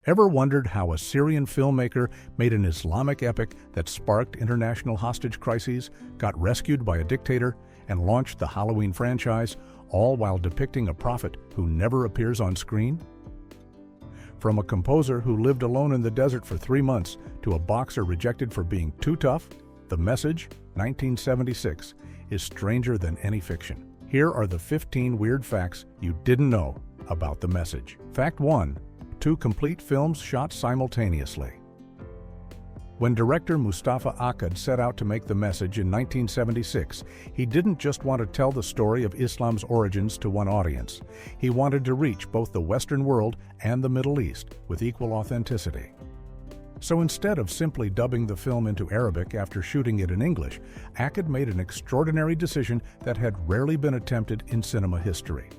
Ever wondered how a Syrian filmmaker made an Islamic epic that sparked international hostage crises, got rescued by a dictator, and launched the Halloween franchise, all while depicting a prophet who never appears on screen? From a composer who lived alone in the desert for 3 months to a boxer rejected for being too tough, The Message, 1976, is stranger than any fiction. Here are the 15 weird facts you didn't know about The Message. Fact 1. 2 complete films shot simultaneously. When director Mustafa Akkad set out to make The Message in 1976, he didn't just want to tell the story of Islam's origins to one audience. He wanted to reach both the Western world and the Middle East with equal authenticity. So instead of simply dubbing the film into Arabic after shooting it in English, Akkad made an extraordinary decision that had rarely been attempted in cinema history.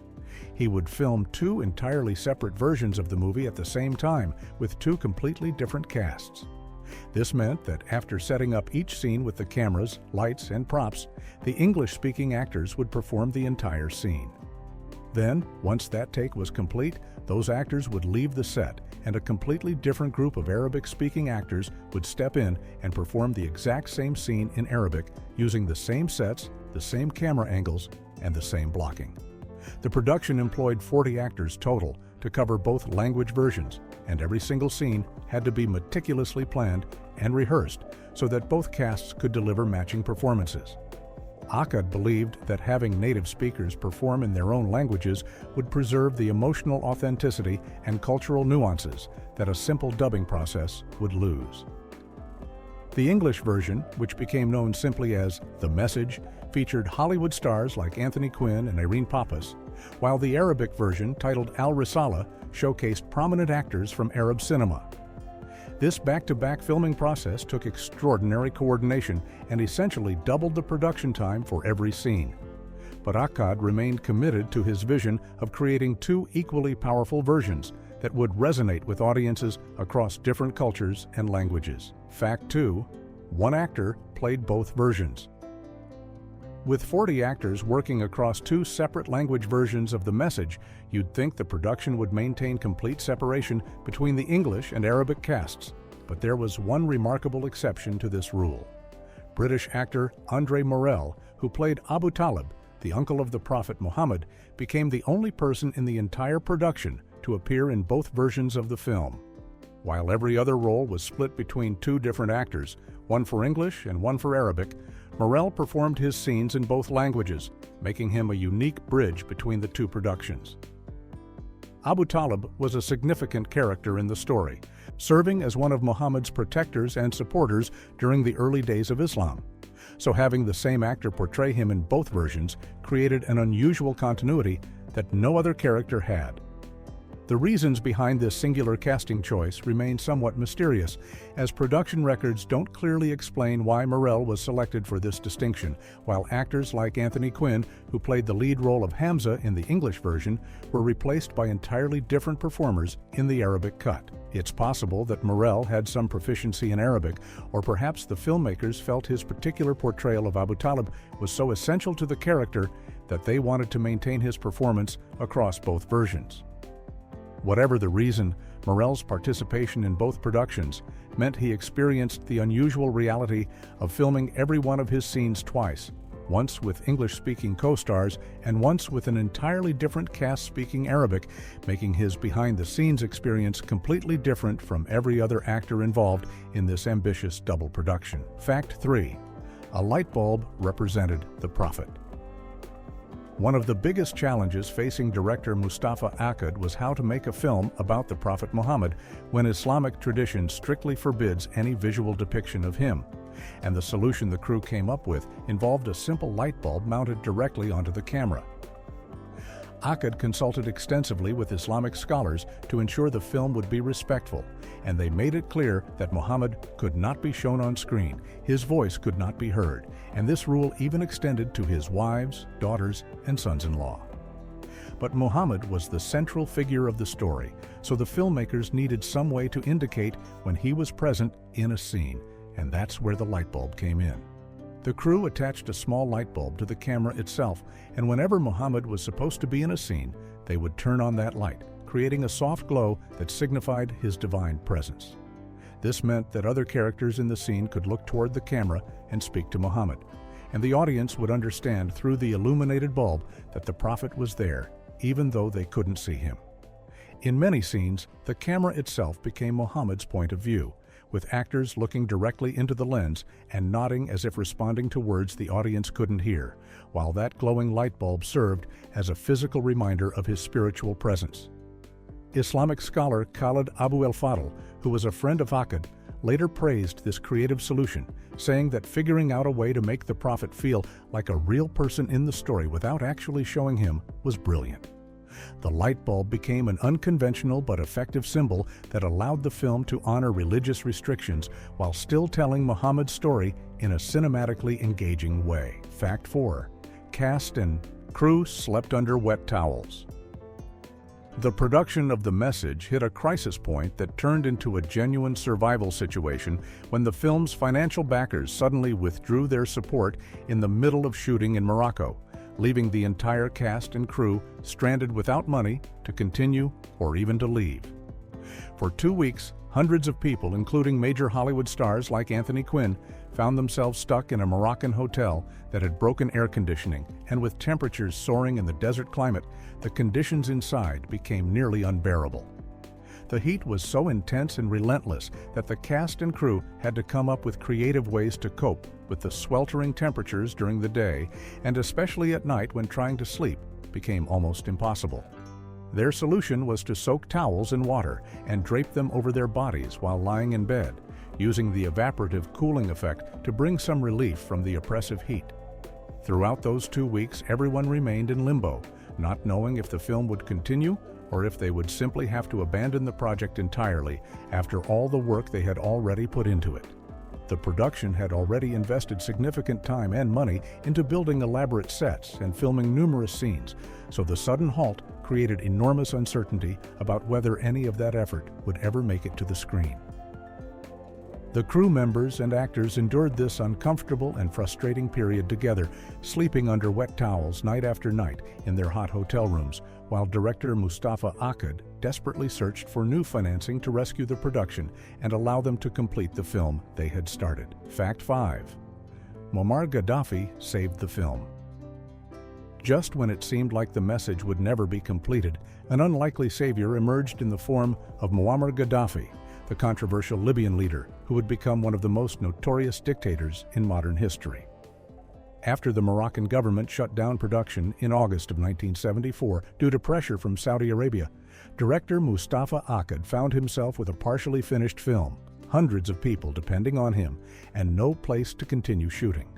He would film 2 entirely separate versions of the movie at the same time with 2 completely different casts. This meant that after setting up each scene with the cameras, lights, and props, the English-speaking actors would perform the entire scene. Then, once that take was complete, those actors would leave the set, and a completely different group of Arabic-speaking actors would step in and perform the exact same scene in Arabic using the same sets, the same camera angles, and the same blocking. The production employed 40 actors total to cover both language versions, and every single scene had to be meticulously planned and rehearsed so that both casts could deliver matching performances. Akkad believed that having native speakers perform in their own languages would preserve the emotional authenticity and cultural nuances that a simple dubbing process would lose. The English version, which became known simply as The Message, featured Hollywood stars like Anthony Quinn and Irene Papas, while the Arabic version, titled Al-Risala, showcased prominent actors from Arab cinema. This back-to-back filming process took extraordinary coordination and essentially doubled the production time for every scene. But Akkad remained committed to his vision of creating 2 equally powerful versions that would resonate with audiences across different cultures and languages. Fact 2. 1 actor played both versions. With 40 actors working across 2 separate language versions of The Message, you'd think the production would maintain complete separation between the English and Arabic casts. But there was one remarkable exception to this rule. British actor Andre Morel, who played Abu Talib, the uncle of the Prophet Muhammad, became the only person in the entire production to appear in both versions of the film. While every other role was split between 2 different actors, one for English and one for Arabic, Morel performed his scenes in both languages, making him a unique bridge between the 2 productions. Abu Talib was a significant character in the story, serving as one of Muhammad's protectors and supporters during the early days of Islam. So having the same actor portray him in both versions created an unusual continuity that no other character had. The reasons behind this singular casting choice remain somewhat mysterious, as production records don't clearly explain why Morel was selected for this distinction, while actors like Anthony Quinn, who played the lead role of Hamza in the English version, were replaced by entirely different performers in the Arabic cut. It's possible that Morel had some proficiency in Arabic, or perhaps the filmmakers felt his particular portrayal of Abu Talib was so essential to the character that they wanted to maintain his performance across both versions. Whatever the reason, Morel's participation in both productions meant he experienced the unusual reality of filming every one of his scenes twice, once with English-speaking co-stars and once with an entirely different cast speaking Arabic, making his behind-the-scenes experience completely different from every other actor involved in this ambitious double production. Fact 3. A light bulb represented the prophet. One of the biggest challenges facing director Mustafa Akkad was how to make a film about the Prophet Muhammad when Islamic tradition strictly forbids any visual depiction of him. And the solution the crew came up with involved a simple light bulb mounted directly onto the camera. Akkad consulted extensively with Islamic scholars to ensure the film would be respectful, and they made it clear that Muhammad could not be shown on screen, his voice could not be heard, and this rule even extended to his wives, daughters, and sons-in-law. But Muhammad was the central figure of the story, so the filmmakers needed some way to indicate when he was present in a scene, and that's where the light bulb came in. The crew attached a small light bulb to the camera itself, and whenever Muhammad was supposed to be in a scene, they would turn on that light, creating a soft glow that signified his divine presence. This meant that other characters in the scene could look toward the camera and speak to Muhammad, and the audience would understand through the illuminated bulb that the prophet was there, even though they couldn't see him. In many scenes, the camera itself became Muhammad's point of view, with actors looking directly into the lens and nodding as if responding to words the audience couldn't hear, while that glowing light bulb served as a physical reminder of his spiritual presence. Islamic scholar Khalid Abu el-Fadl, who was a friend of Akkad, later praised this creative solution, saying that figuring out a way to make the prophet feel like a real person in the story without actually showing him was brilliant. The light bulb became an unconventional but effective symbol that allowed the film to honor religious restrictions while still telling Muhammad's story in a cinematically engaging way. Fact 4. Cast and crew slept under wet towels. The production of The Message hit a crisis point that turned into a genuine survival situation when the film's financial backers suddenly withdrew their support in the middle of shooting in Morocco, leaving the entire cast and crew stranded without money to continue or even to leave. For 2 weeks, hundreds of people, including major Hollywood stars like Anthony Quinn, found themselves stuck in a Moroccan hotel that had broken air conditioning, and with temperatures soaring in the desert climate, the conditions inside became nearly unbearable. The heat was so intense and relentless that the cast and crew had to come up with creative ways to cope with the sweltering temperatures during the day, and especially at night when trying to sleep became almost impossible. Their solution was to soak towels in water and drape them over their bodies while lying in bed, using the evaporative cooling effect to bring some relief from the oppressive heat. Throughout those 2 weeks, everyone remained in limbo, not knowing if the film would continue or if they would simply have to abandon the project entirely after all the work they had already put into it. The production had already invested significant time and money into building elaborate sets and filming numerous scenes, so the sudden halt created enormous uncertainty about whether any of that effort would ever make it to the screen. The crew members and actors endured this uncomfortable and frustrating period together, sleeping under wet towels night after night in their hot hotel rooms, while director Mustafa Akkad desperately searched for new financing to rescue the production and allow them to complete the film they had started. Fact 5. Muammar Gaddafi saved the film. Just when it seemed like The Message would never be completed, an unlikely savior emerged in the form of Muammar Gaddafi, the controversial Libyan leader who would become one of the most notorious dictators in modern history. After the Moroccan government shut down production in August of 1974 due to pressure from Saudi Arabia, director Mustafa Akkad found himself with a partially finished film, hundreds of people depending on him, and no place to continue shooting.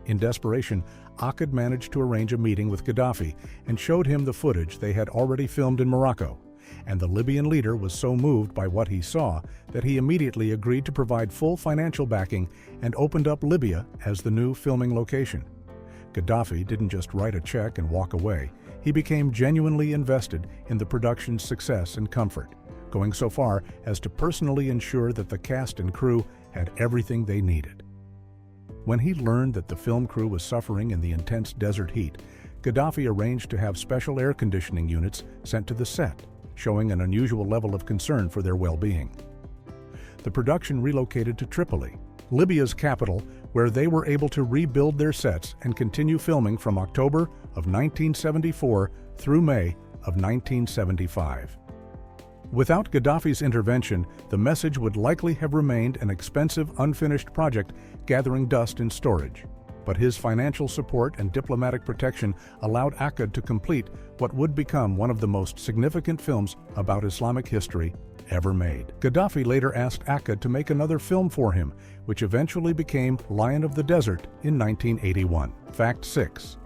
In desperation, Akkad managed to arrange a meeting with Gaddafi and showed him the footage they had already filmed in Morocco, and the Libyan leader was so moved by what he saw that he immediately agreed to provide full financial backing and opened up Libya as the new filming location. Gaddafi didn't just write a check and walk away. He became genuinely invested in the production's success and comfort, going so far as to personally ensure that the cast and crew had everything they needed. When he learned that the film crew was suffering in the intense desert heat, Gaddafi arranged to have special air conditioning units sent to the set, showing an unusual level of concern for their well-being. The production relocated to Tripoli, Libya's capital, where they were able to rebuild their sets and continue filming from October of 1974 through May of 1975. Without Gaddafi's intervention, The Message would likely have remained an expensive, unfinished project gathering dust in storage. But his financial support and diplomatic protection allowed Akkad to complete what would become one of the most significant films about Islamic history ever made. Gaddafi later asked Akkad to make another film for him, which eventually became Lion of the Desert in 1981. Fact 6.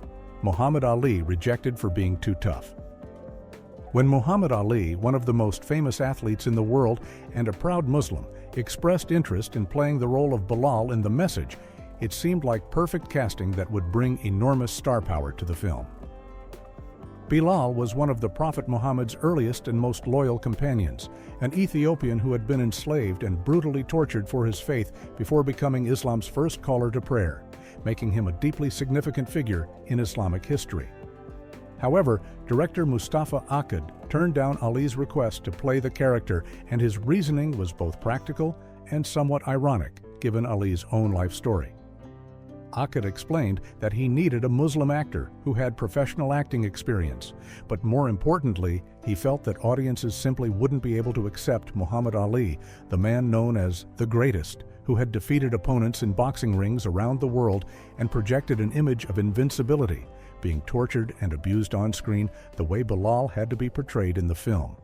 Muhammad Ali rejected for being too tough. When Muhammad Ali, one of the most famous athletes in the world and a proud Muslim, expressed interest in playing the role of Bilal in The Message, it seemed like perfect casting that would bring enormous star power to the film. Bilal was one of the Prophet Muhammad's earliest and most loyal companions, an Ethiopian who had been enslaved and brutally tortured for his faith before becoming Islam's first caller to prayer, making him a deeply significant figure in Islamic history. However, director Mustafa Akkad turned down Ali's request to play the character, and his reasoning was both practical and somewhat ironic, given Ali's own life story. Akkad explained that he needed a Muslim actor who had professional acting experience, but more importantly, he felt that audiences simply wouldn't be able to accept Muhammad Ali, the man known as the greatest, who had defeated opponents in boxing rings around the world and projected an image of invincibility, being tortured and abused on screen the way Bilal had to be portrayed in the film.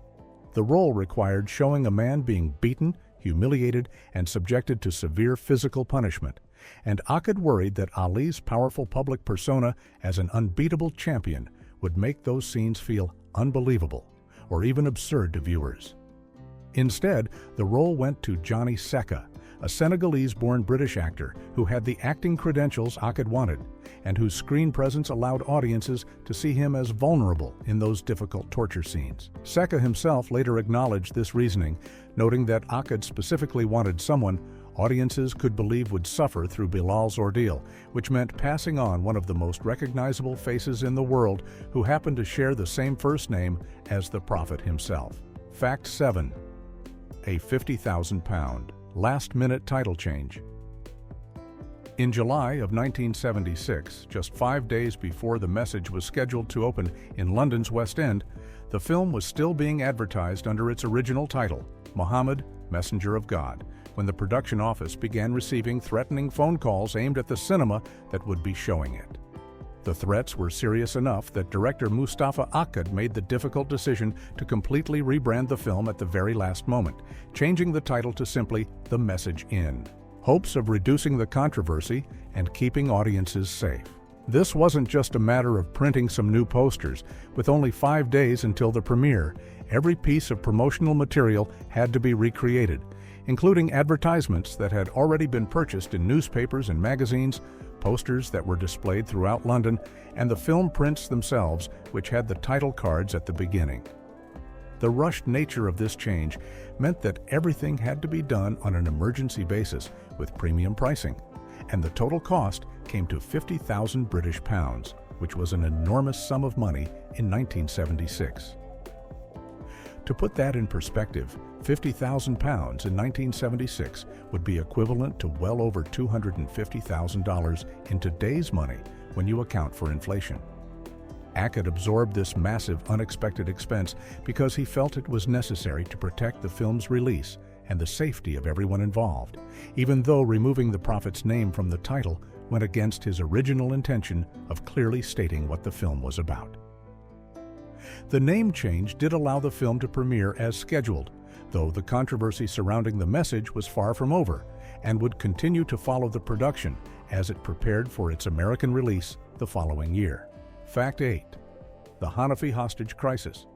The role required showing a man being beaten, humiliated, and subjected to severe physical punishment, and Akkad worried that Ali's powerful public persona as an unbeatable champion would make those scenes feel unbelievable or even absurd to viewers. Instead, the role went to Johnny Secka, a Senegalese-born British actor who had the acting credentials Akkad wanted and whose screen presence allowed audiences to see him as vulnerable in those difficult torture scenes. Secka himself later acknowledged this reasoning, noting that Akkad specifically wanted someone audiences could believe would suffer through Bilal's ordeal, which meant passing on one of the most recognizable faces in the world who happened to share the same first name as the Prophet himself. Fact 7. A £50,000 last-minute title change. In July of 1976, just 5 days before The Message was scheduled to open in London's West End, the film was still being advertised under its original title, Muhammad, Messenger of God, when the production office began receiving threatening phone calls aimed at the cinema that would be showing it. The threats were serious enough that director Mustafa Akkad made the difficult decision to completely rebrand the film at the very last moment, changing the title to simply The Message in hopes of reducing the controversy and keeping audiences safe. This wasn't just a matter of printing some new posters. With only 5 days until the premiere, every piece of promotional material had to be recreated, including advertisements that had already been purchased in newspapers and magazines, posters that were displayed throughout London, and the film prints themselves, which had the title cards at the beginning. The rushed nature of this change meant that everything had to be done on an emergency basis with premium pricing, and the total cost came to £50,000 British pounds, which was an enormous sum of money in 1976. To put that in perspective, £50,000 in 1976 would be equivalent to well over $250,000 in today's money when you account for inflation. Akkad absorbed this massive, unexpected expense because he felt it was necessary to protect the film's release and the safety of everyone involved, even though removing the Prophet's name from the title went against his original intention of clearly stating what the film was about. The name change did allow the film to premiere as scheduled, though the controversy surrounding The Message was far from over and would continue to follow the production as it prepared for its American release the following year. Fact 8. The Hanafi hostage crisis.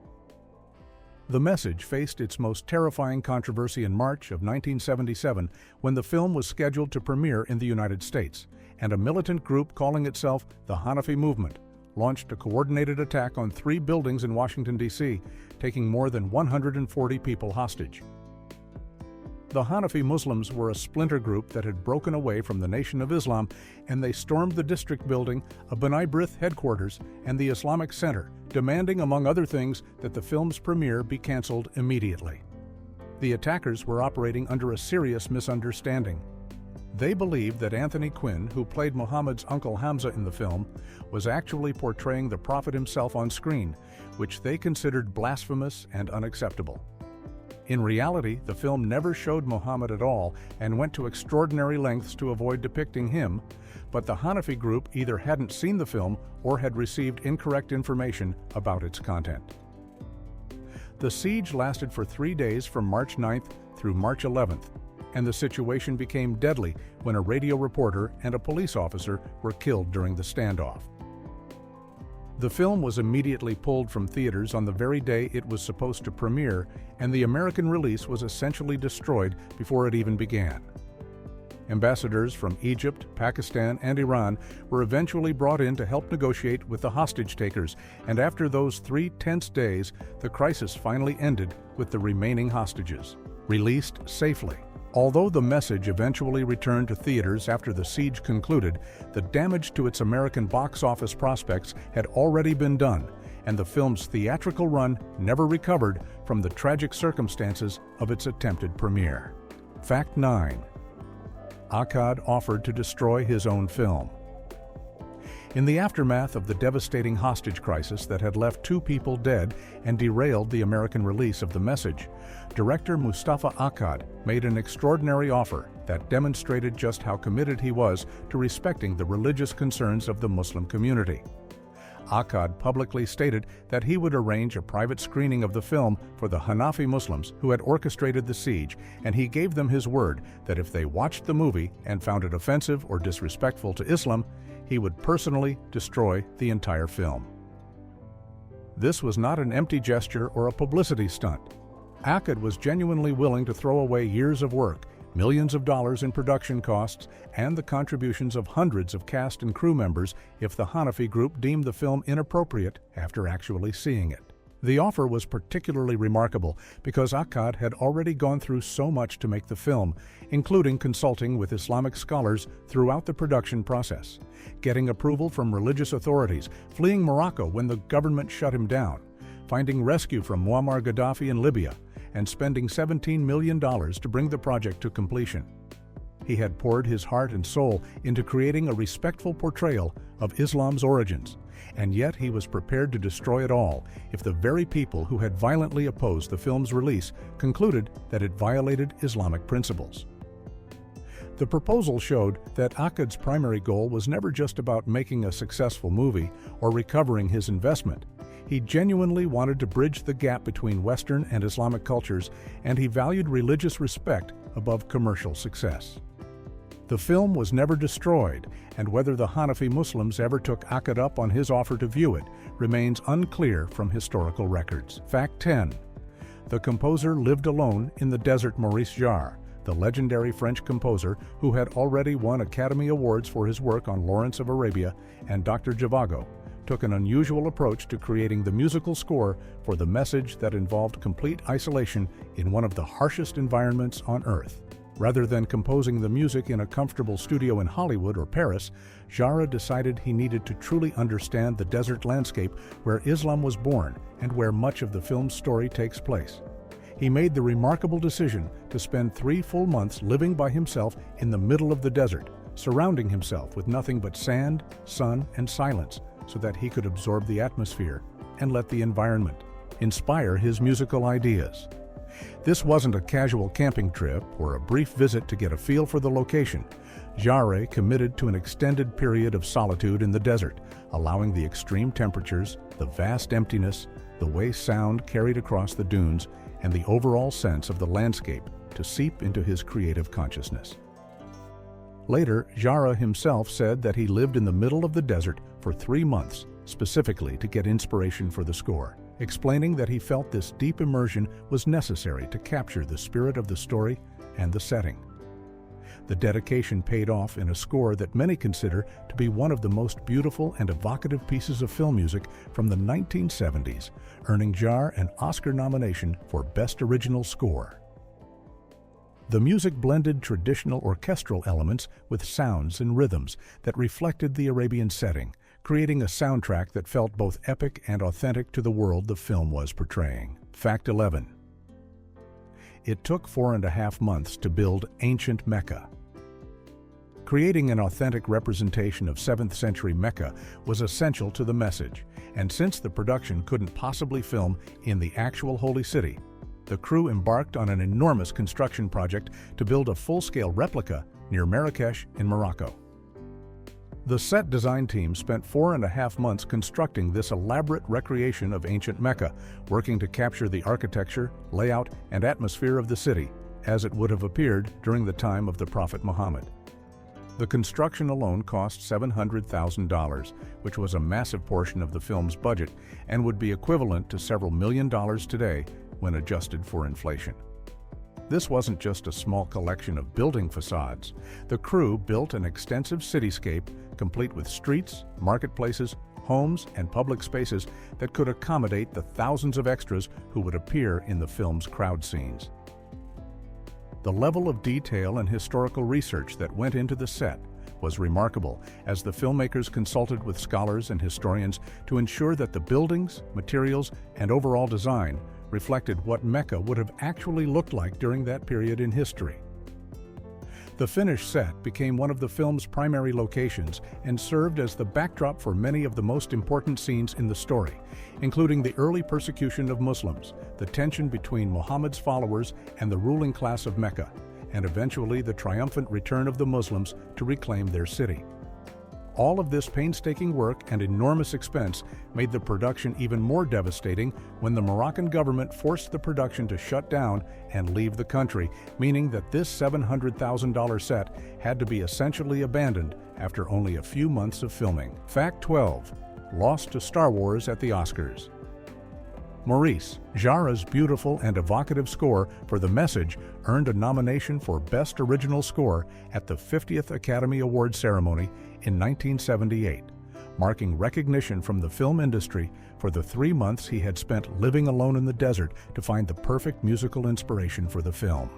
The Message faced its most terrifying controversy in March of 1977 when the film was scheduled to premiere in the United States, and a militant group calling itself the Hanafi Movement launched a coordinated attack on 3 buildings in Washington, D.C., taking more than 140 people hostage. The Hanafi Muslims were a splinter group that had broken away from the Nation of Islam, and they stormed the district building, a B'nai B'rith headquarters, and the Islamic Center, demanding, among other things, that the film's premiere be canceled immediately. The attackers were operating under a serious misunderstanding. They believed that Anthony Quinn, who played Muhammad's uncle Hamza in the film, was actually portraying the Prophet himself on screen, which they considered blasphemous and unacceptable. In reality, the film never showed Muhammad at all and went to extraordinary lengths to avoid depicting him, but the Hanafi group either hadn't seen the film or had received incorrect information about its content. The siege lasted for 3 days from March 9th through March 11th, and the situation became deadly when a radio reporter and a police officer were killed during the standoff. The film was immediately pulled from theaters on the very day it was supposed to premiere, and the American release was essentially destroyed before it even began. Ambassadors from Egypt, Pakistan, and Iran were eventually brought in to help negotiate with the hostage takers, and after those 3 tense days, the crisis finally ended with the remaining hostages released safely. Although The Message eventually returned to theaters after the siege concluded, the damage to its American box office prospects had already been done, and the film's theatrical run never recovered from the tragic circumstances of its attempted premiere. Fact 9. Akkad offered to destroy his own film. In the aftermath of the devastating hostage crisis that had left 2 people dead and derailed the American release of The Message, director Mustafa Akkad made an extraordinary offer that demonstrated just how committed he was to respecting the religious concerns of the Muslim community. Akkad publicly stated that he would arrange a private screening of the film for the Hanafi Muslims who had orchestrated the siege, and he gave them his word that if they watched the movie and found it offensive or disrespectful to Islam, he would personally destroy the entire film. This was not an empty gesture or a publicity stunt. Akkad was genuinely willing to throw away years of work, millions of dollars in production costs, and the contributions of hundreds of cast and crew members if the Hanafi group deemed the film inappropriate after actually seeing it. The offer was particularly remarkable because Akkad had already gone through so much to make the film, including consulting with Islamic scholars throughout the production process, getting approval from religious authorities, fleeing Morocco when the government shut him down, finding rescue from Muammar Gaddafi in Libya, and spending $17 million to bring the project to completion. He had poured his heart and soul into creating a respectful portrayal of Islam's origins, and yet he was prepared to destroy it all if the very people who had violently opposed the film's release concluded that it violated Islamic principles. The proposal showed that Akkad's primary goal was never just about making a successful movie or recovering his investment. He genuinely wanted to bridge the gap between Western and Islamic cultures, and he valued religious respect above commercial success. The film was never destroyed, and whether the Hanafi Muslims ever took Akkad up on his offer to view it remains unclear from historical records. Fact 10. The composer lived alone in the desert. Maurice Jarre, the legendary French composer who had already won Academy Awards for his work on Lawrence of Arabia and Dr. Zhivago, took an unusual approach to creating the musical score for The Message that involved complete isolation in one of the harshest environments on Earth. Rather than composing the music in a comfortable studio in Hollywood or Paris, Jarre decided he needed to truly understand the desert landscape where Islam was born and where much of the film's story takes place. He made the remarkable decision to spend 3 full months living by himself in the middle of the desert, surrounding himself with nothing but sand, sun, and silence, so that he could absorb the atmosphere and let the environment inspire his musical ideas. This wasn't a casual camping trip or a brief visit to get a feel for the location. Jarre committed to an extended period of solitude in the desert, allowing the extreme temperatures, the vast emptiness, the way sound carried across the dunes, and the overall sense of the landscape to seep into his creative consciousness. Later, Jarre himself said that he lived in the middle of the desert for 3 months, specifically to get inspiration for the score, explaining that he felt this deep immersion was necessary to capture the spirit of the story and the setting. The dedication paid off in a score that many consider to be one of the most beautiful and evocative pieces of film music from the 1970s, earning Jarre an Oscar nomination for Best Original Score. The music blended traditional orchestral elements with sounds and rhythms that reflected the Arabian setting, creating a soundtrack that felt both epic and authentic to the world the film was portraying. Fact 11. It took 4.5 months to build ancient Mecca. Creating an authentic representation of 7th century Mecca was essential to The Message, and since the production couldn't possibly film in the actual Holy City, the crew embarked on an enormous construction project to build a full-scale replica near Marrakesh in Morocco. The set design team spent 4.5 months constructing this elaborate recreation of ancient Mecca, working to capture the architecture, layout, and atmosphere of the city, as it would have appeared during the time of the Prophet Muhammad. The construction alone cost $700,000, which was a massive portion of the film's budget and would be equivalent to several $1,000,000 today when adjusted for inflation. This wasn't just a small collection of building facades. The crew built an extensive cityscape complete with streets, marketplaces, homes, and public spaces that could accommodate the thousands of extras who would appear in the film's crowd scenes. The level of detail and historical research that went into the set was remarkable, as the filmmakers consulted with scholars and historians to ensure that the buildings, materials, and overall design reflected what Mecca would have actually looked like during that period in history. The finished set became one of the film's primary locations and served as the backdrop for many of the most important scenes in the story, including the early persecution of Muslims, the tension between Muhammad's followers and the ruling class of Mecca, and eventually the triumphant return of the Muslims to reclaim their city. All of this painstaking work and enormous expense made the production even more devastating when the Moroccan government forced the production to shut down and leave the country, meaning that this $700,000 set had to be essentially abandoned after only a few months of filming. Fact 12. Lost to Star Wars at the Oscars. Maurice Jarre's beautiful and evocative score for The Message earned a nomination for Best Original Score at the 50th Academy Awards ceremony in 1978, marking recognition from the film industry for the 3 months he had spent living alone in the desert to find the perfect musical inspiration for the film.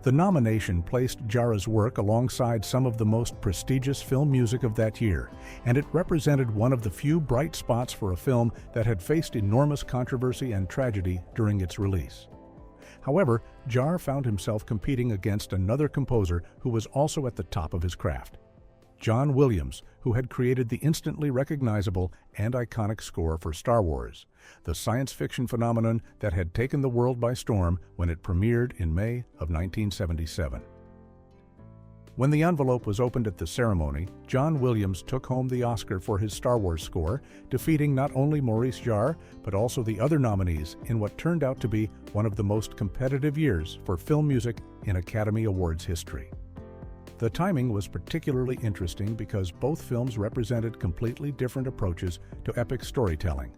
The nomination placed Jarre's work alongside some of the most prestigious film music of that year, and it represented one of the few bright spots for a film that had faced enormous controversy and tragedy during its release. However, Jarre found himself competing against another composer who was also at the top of his craft, John Williams, who had created the instantly recognizable and iconic score for Star Wars, the science fiction phenomenon that had taken the world by storm when it premiered in May of 1977. When the envelope was opened at the ceremony, John Williams took home the Oscar for his Star Wars score, defeating not only Maurice Jarre, but also the other nominees in what turned out to be one of the most competitive years for film music in Academy Awards history. The timing was particularly interesting because both films represented completely different approaches to epic storytelling.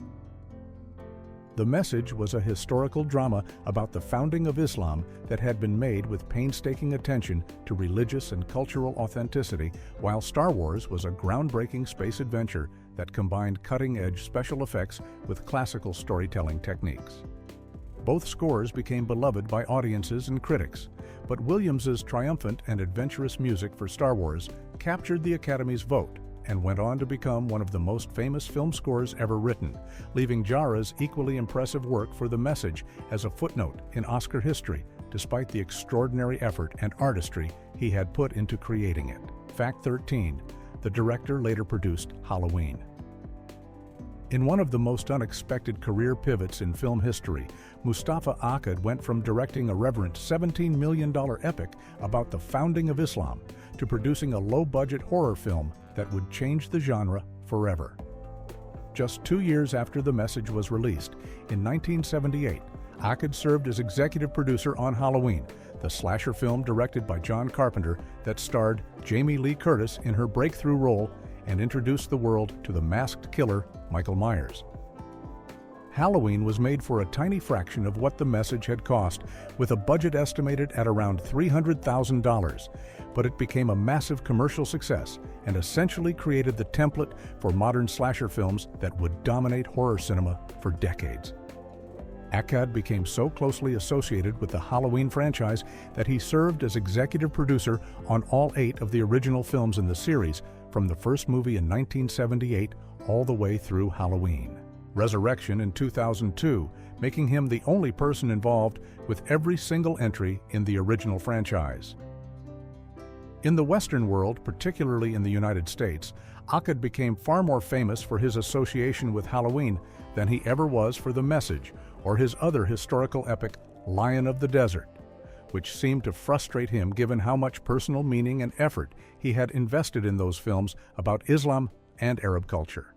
The Message was a historical drama about the founding of Islam that had been made with painstaking attention to religious and cultural authenticity, while Star Wars was a groundbreaking space adventure that combined cutting-edge special effects with classical storytelling techniques. Both scores became beloved by audiences and critics, but Williams's triumphant and adventurous music for Star Wars captured the Academy's vote and went on to become one of the most famous film scores ever written, leaving Jarre's equally impressive work for The Message as a footnote in Oscar history, despite the extraordinary effort and artistry he had put into creating it. Fact 13. The director later produced Halloween. In one of the most unexpected career pivots in film history, Mustafa Akkad went from directing a reverent $17 million epic about the founding of Islam to producing a low-budget horror film that would change the genre forever. Just 2 years after The Message was released, in 1978, Akkad served as executive producer on Halloween, the slasher film directed by John Carpenter that starred Jamie Lee Curtis in her breakthrough role and introduced the world to the masked killer, Michael Myers. Halloween was made for a tiny fraction of what The Message had cost, with a budget estimated at around $300,000, but it became a massive commercial success and essentially created the template for modern slasher films that would dominate horror cinema for decades. Akkad became so closely associated with the Halloween franchise that he served as executive producer on all 8 of the original films in the series, from the first movie in 1978 all the way through Halloween Resurrection in 2002, making him the only person involved with every single entry in the original franchise. In the Western world, particularly in the United States, Akkad became far more famous for his association with Halloween than he ever was for The Message or his other historical epic, Lion of the Desert, which seemed to frustrate him given how much personal meaning and effort he had invested in those films about Islam and Arab culture.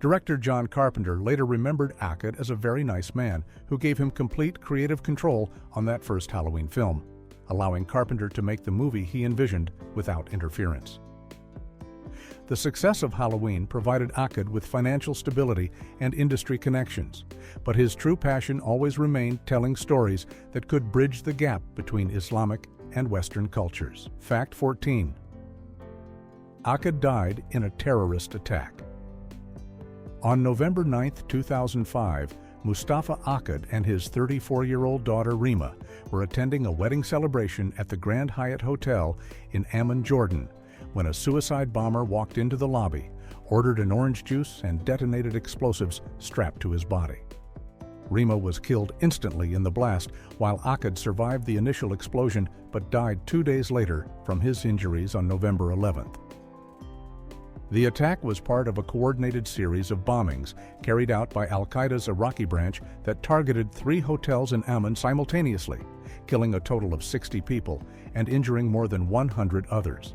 Director John Carpenter later remembered Akkad as a very nice man who gave him complete creative control on that first Halloween film, allowing Carpenter to make the movie he envisioned without interference. The success of Halloween provided Akkad with financial stability and industry connections, but his true passion always remained telling stories that could bridge the gap between Islamic and Western cultures. Fact 14. Akkad died in a terrorist attack. On November 9, 2005, Mustafa Akkad and his 34-year-old daughter Rima were attending a wedding celebration at the Grand Hyatt Hotel in Amman, Jordan, when a suicide bomber walked into the lobby, ordered an orange juice, and detonated explosives strapped to his body. Rima was killed instantly in the blast, while Akkad survived the initial explosion but died 2 days later from his injuries on November 11th. The attack was part of a coordinated series of bombings carried out by al-Qaeda's Iraqi branch that targeted 3 hotels in Amman simultaneously, killing a total of 60 people and injuring more than 100 others.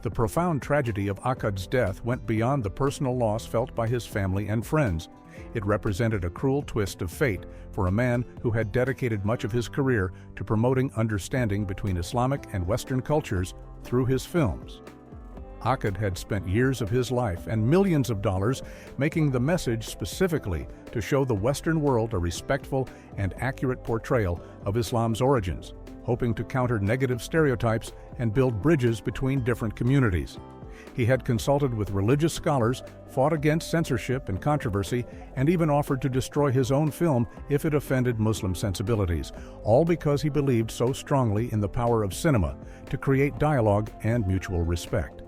The profound tragedy of Akkad's death went beyond the personal loss felt by his family and friends. It represented a cruel twist of fate for a man who had dedicated much of his career to promoting understanding between Islamic and Western cultures through his films. Akkad had spent years of his life and millions of dollars making the message specifically to show the Western world a respectful and accurate portrayal of Islam's origins, hoping to counter negative stereotypes and build bridges between different communities. He had consulted with religious scholars, fought against censorship and controversy, and even offered to destroy his own film if it offended Muslim sensibilities, all because he believed so strongly in the power of cinema to create dialogue and mutual respect.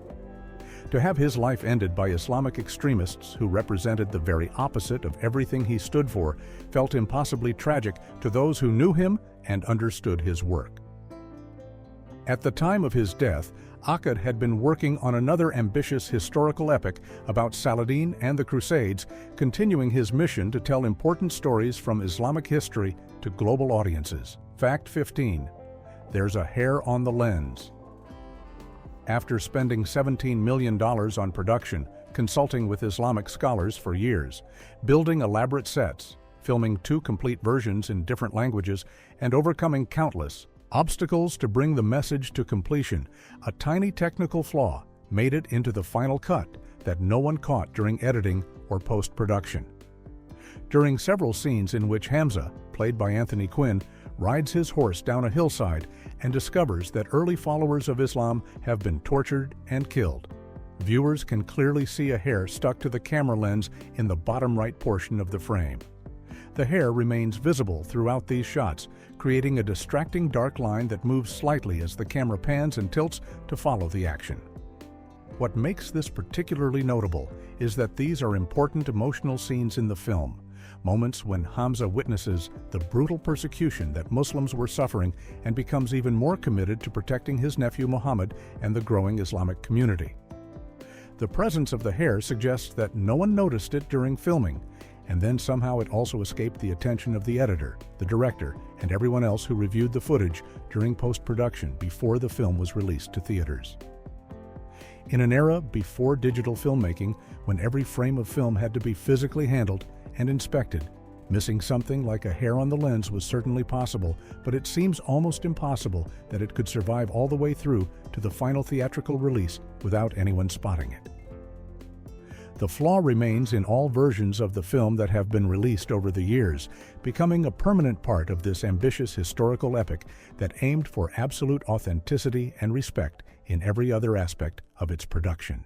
To have his life ended by Islamic extremists who represented the very opposite of everything he stood for felt impossibly tragic to those who knew him and understood his work. At the time of his death, Akkad had been working on another ambitious historical epic about Saladin and the Crusades, continuing his mission to tell important stories from Islamic history to global audiences. Fact 15. There's a hair on the lens. After spending $17 million on production, consulting with Islamic scholars for years, building elaborate sets, filming 2 complete versions in different languages, and overcoming countless obstacles to bring the message to completion, a tiny technical flaw made it into the final cut that no one caught during editing or post-production. During several scenes in which Hamza, played by Anthony Quinn, rides his horse down a hillside and discovers that early followers of Islam have been tortured and killed, viewers can clearly see a hair stuck to the camera lens in the bottom right portion of the frame. The hair remains visible throughout these shots, creating a distracting dark line that moves slightly as the camera pans and tilts to follow the action. What makes this particularly notable is that these are important emotional scenes in the film, moments when Hamza witnesses the brutal persecution that Muslims were suffering and becomes even more committed to protecting his nephew Muhammad and the growing Islamic community. The presence of the hair suggests that no one noticed it during filming, and then somehow it also escaped the attention of the editor, the director, and everyone else who reviewed the footage during post-production before the film was released to theaters. In an era before digital filmmaking, when every frame of film had to be physically handled and inspected, missing something like a hair on the lens was certainly possible, but it seems almost impossible that it could survive all the way through to the final theatrical release without anyone spotting it. The flaw remains in all versions of the film that have been released over the years, becoming a permanent part of this ambitious historical epic that aimed for absolute authenticity and respect in every other aspect of its production.